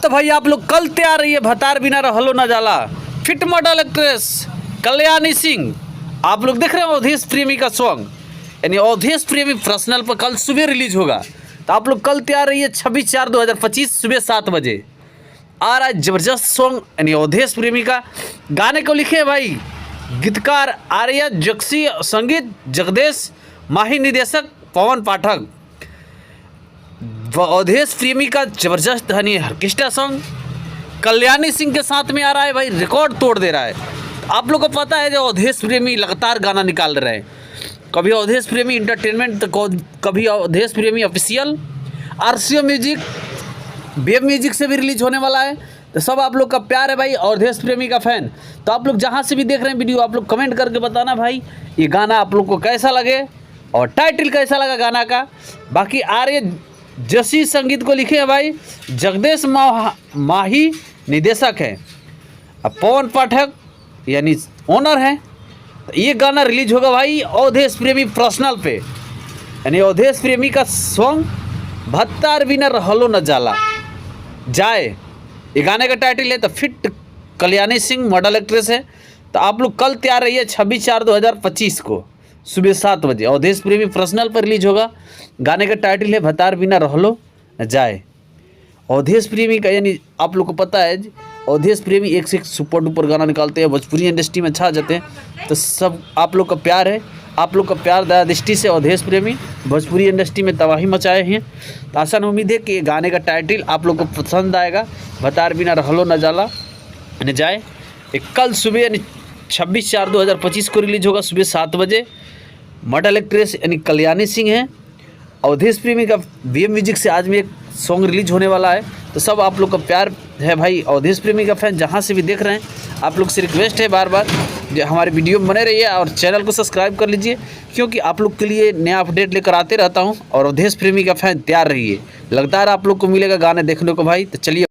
तो भाई आप लोग कल तैयार रहिए, भतार बिना रहलो न जाला। Fit model actress Kalyani Singh, आप लोग देख रहे हैं अवधेश प्रेमी का सॉन्ग, यानी अवधेश प्रेमी पर्सनल पर कल सुबह रिलीज होगा। तो आप लोग कल तैयार रहिए 26/4/2025 सुबह 7 बजे आ रहा है जबरदस्त सॉन्ग, यानी अवधेश प्रेमी का। गाने को लिखे भाई गीतकार आर्या जक्सी, संगीत जगदेश माही, निर्देशक पवन पाठक। अवधेश प्रेमी का जबरदस्त हनी ऑर्केस्ट्रा सॉन्ग कल्याणी सिंह के साथ में आ रहा है भाई, रिकॉर्ड तोड़ दे रहा है। आप लोग को पता है जो अवधेश प्रेमी लगातार गाना निकाल रहे हैं, कभी अवधेश प्रेमी इंटरटेनमेंट तो कभी अवधेश प्रेमी official, RCO music, web music से भी रिलीज होने वाला है। तो सब आप लोग का प्यार है भाई, अवधेश प्रेमी का फैन। तो आप लोग जहाँ से भी देख रहे हैं वीडियो, आप लोग कमेंट करके बताना भाई ये गाना आप लोग को कैसा लगे और टाइटल कैसा लगा गाना का। बाकी आर्य जसी संगीत को लिखे हैं भाई जगदेश माही, निर्देशक है, अब पवन पाठक यानी ओनर है। ये गाना रिलीज होगा भाई अवधेश प्रेमी पर्सनल पे, यानी अवधेश प्रेमी का सॉन्ग भत्तार बिना रहलो न जाला जाए, ये गाने का टाइटल है। तो fit Kalyani Singh model actress है। तो आप लोग कल तैयार रहिए 26/4/2025 को सुबह 7 बजे अवधेश प्रेमी पर्सनल पर रिलीज होगा। गाने का टाइटल है भतार बिना रहलो न जाए। अवधेश प्रेमी का यानी आप लोग को पता है अवधेश प्रेमी एक से एक सुपर डुपर गाना निकालते हैं, भोजपुरी इंडस्ट्री में छा जाते हैं। तो सब आप लोग का प्यार है, आप लोग का प्यार दया दृष्टि से अवधेश प्रेमी भोजपुरी इंडस्ट्री में तबाही मचाए हैं। तो आसान उम्मीद है कि गाने का टाइटल आप लोग को पसंद आएगा, भतार बिना रहलो न जाला न जाए। एक कल सुबह यानी 26/4/2025 को रिलीज होगा सुबह 7 बजे। मॉडल एक्ट्रेस यानी कल्याणी सिंह है। अवधेश प्रेमी का वीएम म्यूजिक से आज में एक सॉन्ग रिलीज होने वाला है। तो सब आप लोग का प्यार है भाई, अवधेश प्रेमी का फैन जहाँ से भी देख रहे हैं, आप लोग से रिक्वेस्ट है बार बार हमारे वीडियो में बने रहिए और चैनल को सब्सक्राइब कर लीजिए, क्योंकि आप लोग के लिए नया अपडेट लेकर आते रहता हूँ। और अवधेश प्रेमी का फैन तैयार रहिए, लगातार आप लोग को मिलेगा गाने देखने को भाई। तो चलिए।